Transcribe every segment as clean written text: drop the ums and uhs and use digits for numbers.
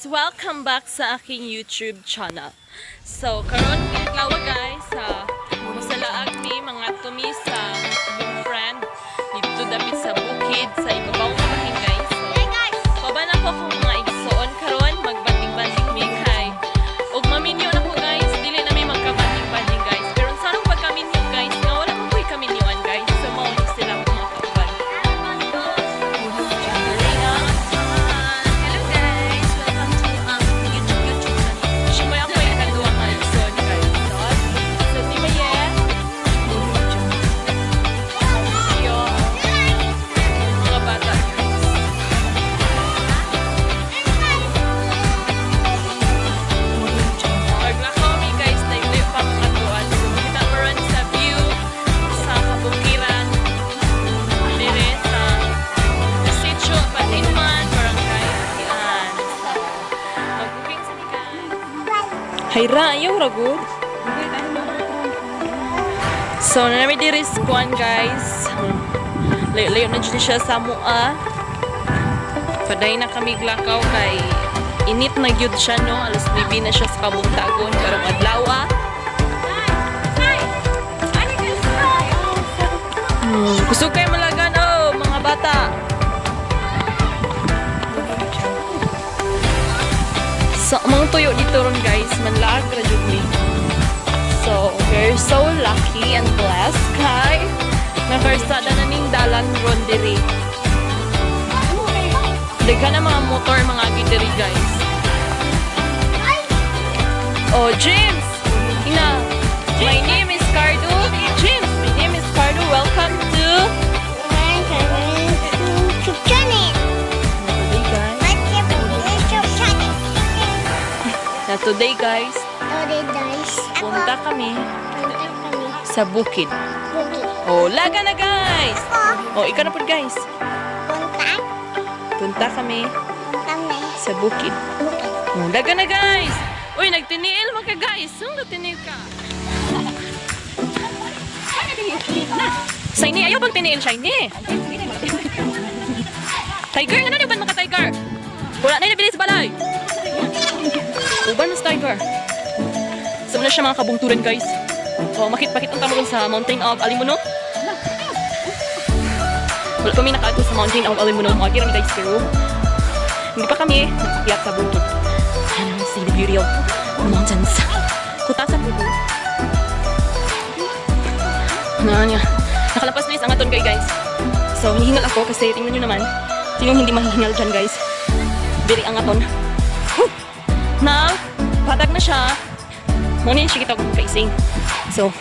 guys! Welcome back sa aking YouTube channel. So, karon kitlawa guys, sa laag ni mga tumi sa yung friend dito dapit sa bukid sa ibabaw ng bahin guys. So, paban ako kung mga igsoon karon magbanding-banding mi kay ug maminyo na ko guys, dili na may magkabanding-banding guys. Pero sa anong pagkaminyo guys, nga wala man ko'y kaminyoan guys. So, mao ni sila mga kauban. Hayra, ayaw ragod. So, namin diri squan guys. Layo-layo na dyan siya sa mua. Paday na kami glakaw kay init na gyud siya no. Alas 9 na siya sa kabuntagon. Karong adlaw Gusto kayo malagan mga bata. So, mga tuyo dito ron guys, manlaag graduate me. So, we're so lucky and blessed kay nakarsada na ning dalan ron diri. Daghan na mga motor, mga gidiri guys. Oh, James! Ina, my name is Cardo. James, my name is Cardo. Welcome to today guys, punta kami sa bukid. Oh, laga na guys! Oh, ikaw na po guys. Punta kami sa bukid. Oh, laga na guys! Uy, nagtiniil mo ka guys. Saan nagtiniil ka? Shiny, ayaw bang tiniil, Shiny? Tiger, ano na ba mga tiger? Wala na yung nabilis balay. Uban na tiger. Sama na siya mga kabungturan guys. So makit-pakit ang tamo sa Mountain of Alimuno. Wala kami nakaato sa Mountain of Alimuno. Makakira kami guys pero hindi pa kami nakakyat sa bukid. And see the beauty of the mountains. Kutasan po ito. Nakalapas na yung angaton kayo guys. So hinihingal ako kasi tingnan nyo naman. Sinong hindi mahihingal dyan guys. Very angaton. Now, patag na siya. Muna siya kita kung kaising. So,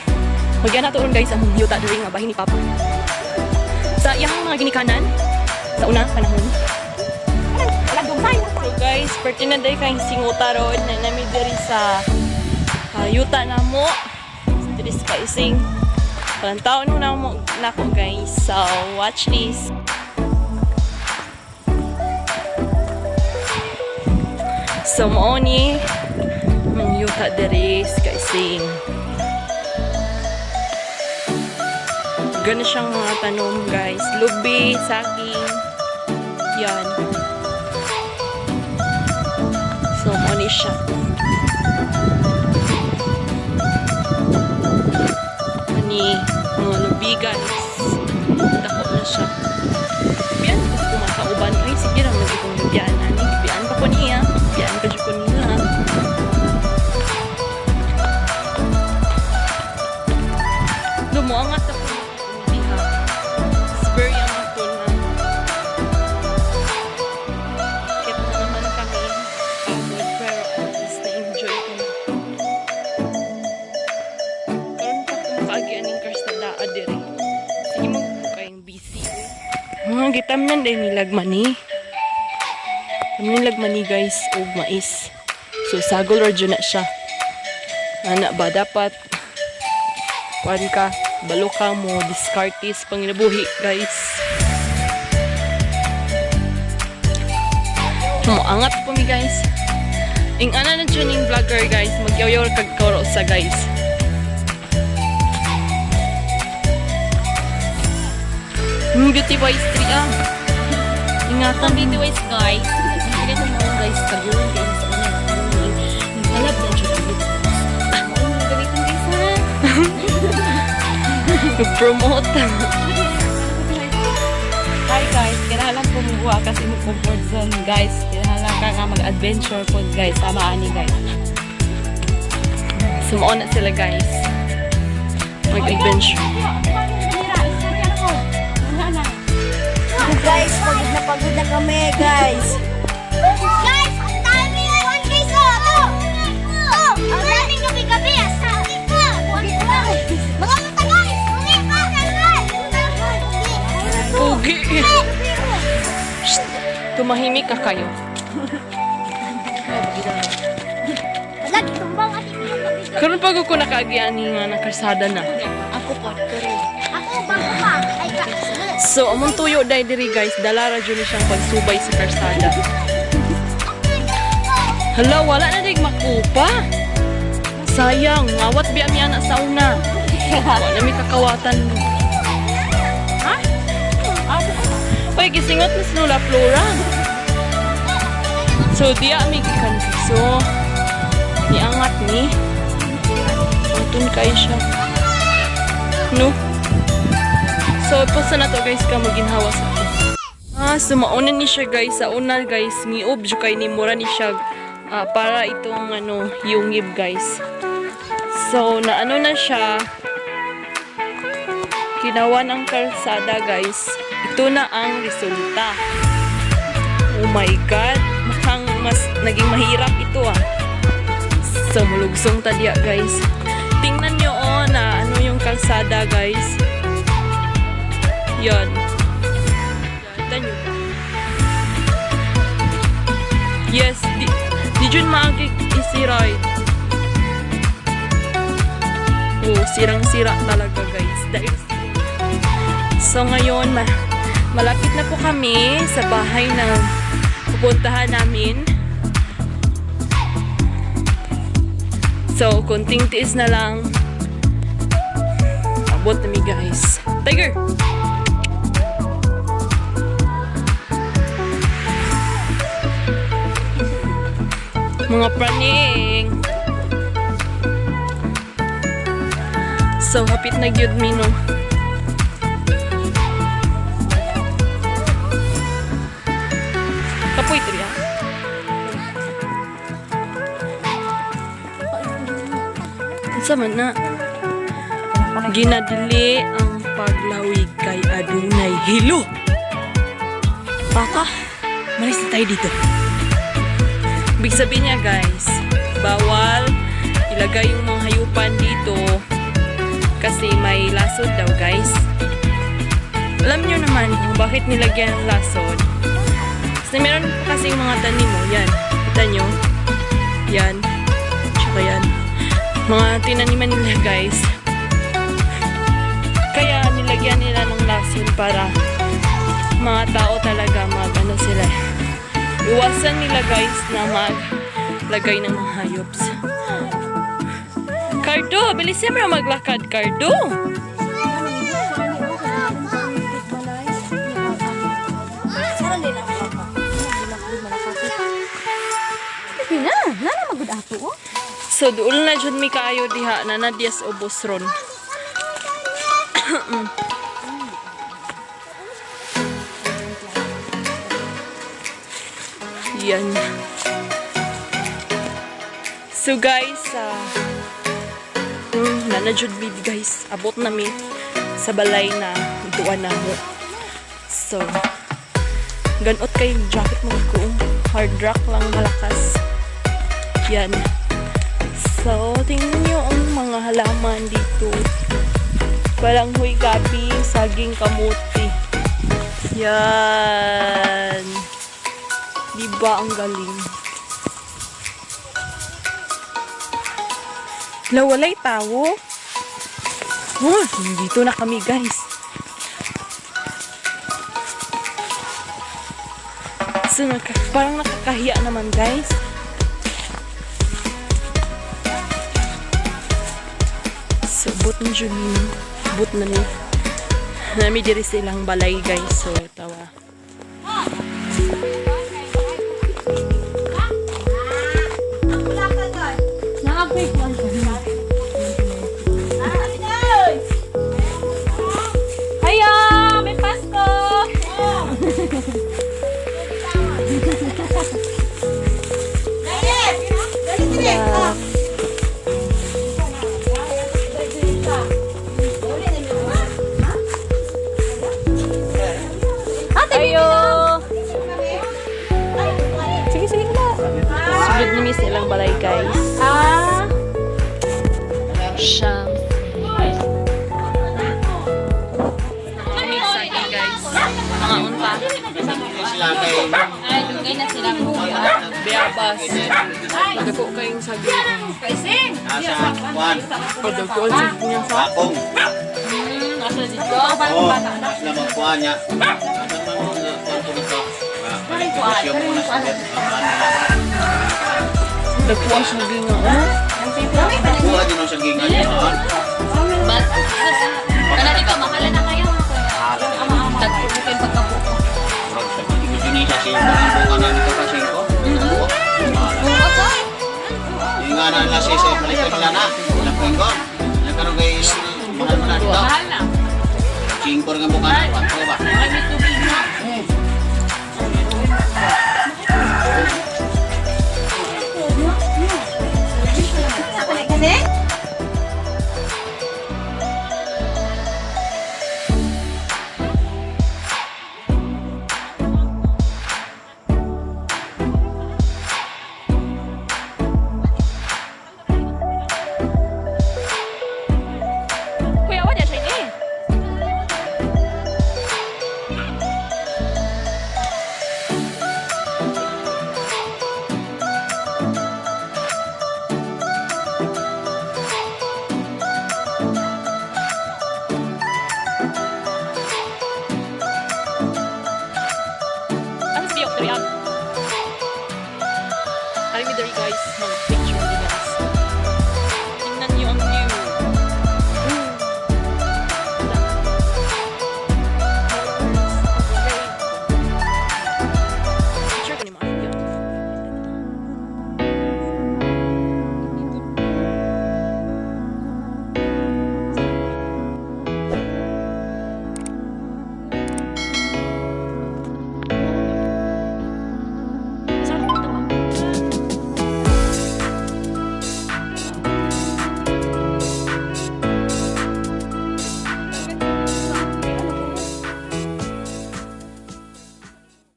magyan na to ron guys ang yuta during bahin ni Papa. Sa iyang mga ginikanan, sa unang panahon. So guys, perti na day kayong singuta ron na namin diri sa yuta na mo. Diri sa kaising. Walang taon mo na mo nako guys. So, watch this. So, mao ni yuta diri sa kaising. Gana siyang mga tanom guys. Lubi, saging. Yan. So, mao ni siya. Ani, mga lubi guys. Dako na siya. Biyan, gusto ko makauban. Ay, sige lang, lagi kong lubian. Ani, biyan pa ko niya. Biyan pa ko niya. Lumuangat ako. It's very amato na. Kaya na naman kami. Pagod, pero always na-enjoy ko na. Karoon pa kung makaagian ng karstada diri. Sige mo kayong busy. Mga gitamnan din nilagmani. Nilagmani guys o mais. So sagol radyo na siya. Anak ba dapat kuan ka, balo ka mo, discartis panginabuhi guys. Angat po mi guys. Ing ana na dyan yung vlogger guys, magyaw-yaw kagkoro sa guys. Beauty wise 3 Ingatan. Beauty wise guys. Hindi ko mo guys, pag-yun guys. promote. Hi guys, kailangan pumuha kasi mo comfort zone guys. Kailangan ka nga mag-adventure po guys. Sama ani guys. Sumuon na sila guys. Mag-adventure. Guys, pagod na kami guys. Guys, ang dami ngayon guys. Oh, ang dami gabi-gabi. Sabi ko. Mga mata guys. Pugi. Shh, tumahimik ka kayo. Lagi tumbang ating yung gabi. Karon pag ako nakaagian ni nga nakarsada na. Ako po, pero Ako bago pa. Ay, So, among tuyo dahil diri guys, dala ra jud ni siyang pagsubay sa karsada. Hala, wala na dig makupa. Sayang, ngawat biya mi ana sa una. Wala mi kakawatan. Ha? Oy, gisingot ni Lola Flora. So, diya mi gikan. So, niangat ni. Utun kay siya. No? So, posa na to guys ka maginhawa sa to. So mauna ni siya guys. Sa una guys, niob jud kay ni mura ni siya para itong ano, yungib guys. So, naano na siya. Ginawa ng kalsada guys. Ito na ang resulta. Oh my God. Mukhang mas naging mahirap ito So, mulugsong tadya guys. Tingnan nyo na ano yung kalsada guys. Yan. Kita nyo ba? Yes, di dyan maagig isiray. Oh, sirang-sira talaga guys. Dahil so ngayon, malapit na po kami sa bahay na pupuntahan namin. So, kunting tiis na lang. Abot na mi guys. Tiger! Mga praning. So, hapit na gyud mi no. Kapoy triya. Unsa man na? Ginadili ang paglawig kay adunay hilo. Baka, malis na tayo dito. Ibig sabihin niya guys, bawal ilagay yung mga hayupan dito kasi may lasod daw guys. Alam nyo naman kung bakit nilagyan ng lasod. Kasi meron pa kasing mga tanim mo. Yan, kita nyo. Yan. Tsaka yan. Mga tinaniman nila guys. Kaya nilagyan nila ng lasod para mga tao talaga mag-ano sila. Iwasan nila guys na maglagay ng mga hayops. Cardo, bilis siya maglakad, Cardo. So, doon na dyan may kaayo diha na nadyas o busron. Yan. So guys, nanajud bid guys, abot nami sa balay na ituan na mo. So, ganot kay jacket mo ko. Hard rock lang malakas. Yan. So, tingnan nyo ang mga halaman dito. Walang huy gabi, saging kamuti. Yan. Diba ang galing? Lawalay tawo. Oh, dito na kami guys. So, parang nakakahiya naman guys. So, but na Julie. But na ni. Nami diri silang balay guys. So, tawa. Ay, dugay na silang buya. Biyabas. Dako kayong saging. Nasa Juan. Pagdakuan sa niya sa. Kapong. Asa dito? Oo. Nasa magkuha niya. Dagkuan sa saging nga. Kuha din ang sagingan niya. But, kana dito, mahala na kayo. Tagpukin pagkabuko. Hindi siya siya bunga na nito kasi ko. Yung nga na nasa isa balik na na. Nakuin ko. Nagkaroon guys mahal mo na dito. Mahal na. Singkor nga bunga na. Ano ba? Ay, may tubig